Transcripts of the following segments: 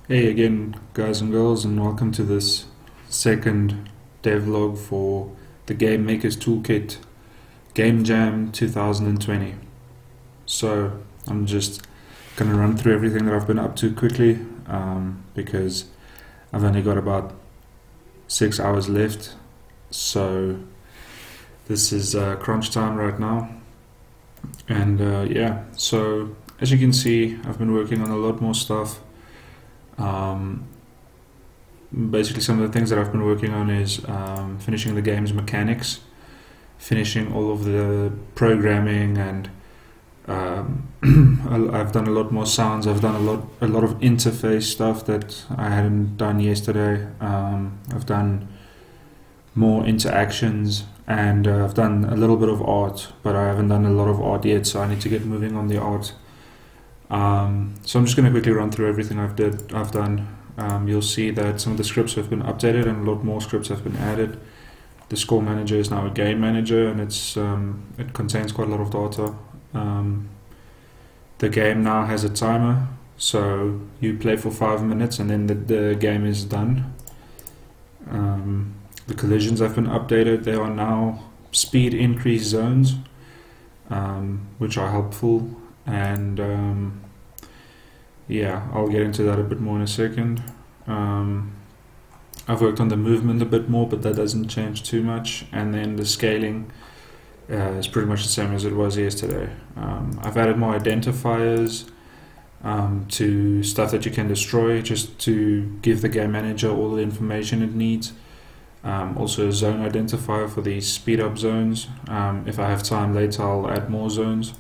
Hey again, guys and girls, and welcome to this second devlog for the Game Maker's Toolkit Game Jam 2020. So I'm just gonna run through everything that I've been up to quickly because I've only got about 6 hours left. So this is crunch time right now, and yeah. So as you can see, I've been working on a lot more stuff. Basically, some of the things that I've been working on is finishing the game's mechanics, finishing all of the programming, and I've done a lot more sounds. I've done a lot of interface stuff that I hadn't done yesterday. I've done more interactions, and I've done a little bit of art, but I haven't done a lot of art yet, so I need to get moving on the art. So I'm just going to quickly run through everything I've done. You'll see that some of the scripts have been updated and a lot more scripts have been added. The score manager is now a game manager, and it contains quite a lot of data. The game now has a timer, so you play for 5 minutes and then the game is done. The collisions have been updated. There are now speed increase zones, which are helpful. And yeah, I'll get into that a bit more in a second. I've worked on the movement a bit more, but that doesn't change too much. And then the scaling is pretty much the same as it was yesterday. I've added more identifiers to stuff that you can destroy, just to give the game manager all the information it needs. Also a zone identifier for these speed up zones. If I have time later, I'll add more zones.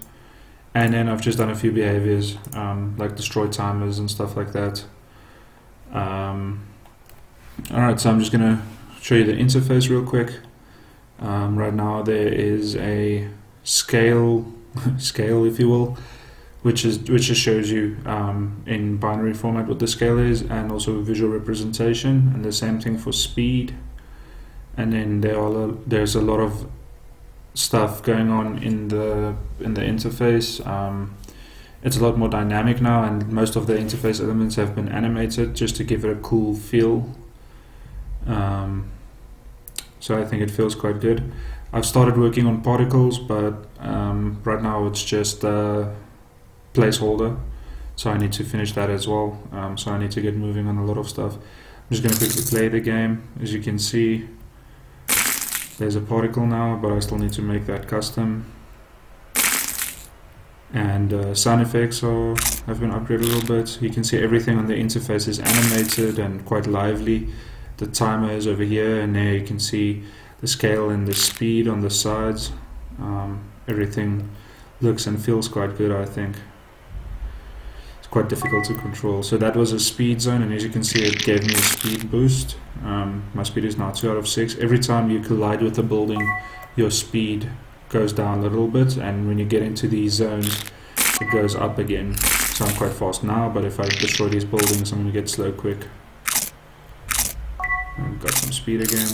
And then I've just done a few behaviors, like destroy timers and stuff like that. Alright, so I'm just going to show you the interface real quick. Right now there is a scale, if you will, which just shows you in binary format what the scale is, and also visual representation, and the same thing for speed. And then there's a lot of stuff going on in the interface. It's a lot more dynamic now, and most of the interface elements have been animated just to give it a cool feel. So I think it feels quite good. I've started working on particles, but right now it's just a placeholder, so I need to finish that as well. So I need to get moving on a lot of stuff. I'm just going to quickly play the game. As you can see, there's a particle now, but I still need to make that custom. And sound effects have been upgraded a little bit. You can see everything on the interface is animated and quite lively. The timer is over here, and there you can see the scale and the speed on the sides. Everything looks and feels quite good, I think. It's quite difficult to control. So that was a speed zone, and as you can see, it gave me a speed boost. My speed is now 2 out of 6. Every time you collide with a building, your speed goes down a little bit, and when you get into these zones, it goes up again. So I'm quite fast now, but if I destroy these buildings, I'm going to get slow quick. And got some speed again.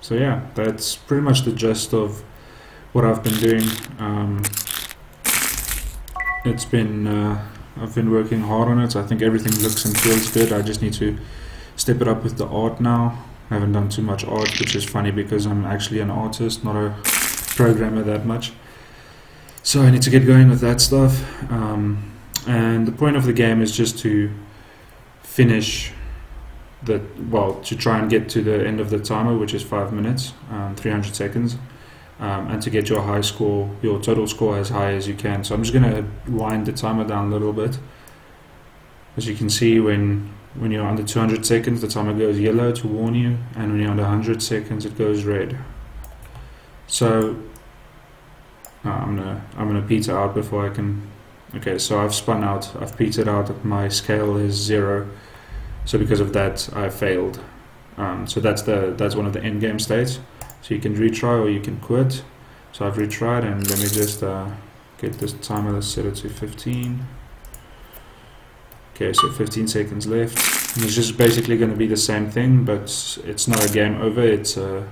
So yeah, that's pretty much the gist of what I've been doing. I've been working hard on it. I think everything looks and feels good. I just need to step it up with the art now. I haven't done too much art, which is funny because I'm actually an artist, not a programmer that much. So I need to get going with that stuff. And the point of the game is just to finish to try and get to the end of the timer, which is 5 minutes, 300 seconds. And to get your high score, your total score as high as you can. So I'm just going to wind the timer down a little bit. As you can see, when you're under 200 seconds, the timer goes yellow to warn you, and when you're under 100 seconds, it goes red. So I'm gonna peter out before I can. Okay, so I've spun out. I've petered out. My scale is 0. So because of that, I failed. So that's one of the end game states. So you can retry or you can quit. So I've retried, and let me just get this timer. Let's set it to 15. Okay, so 15 seconds left. And it's just basically going to be the same thing, but it's not a game over. It's a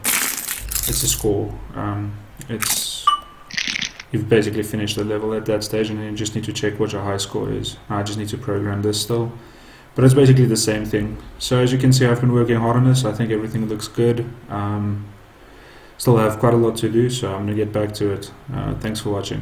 score. you've basically finished the level at that stage, and then you just need to check what your high score is. I just need to program this still. But it's basically the same thing. So as you can see, I've been working hard on this. I think everything looks good. Still have quite a lot to do, so I'm going to get back to it. Thanks for watching.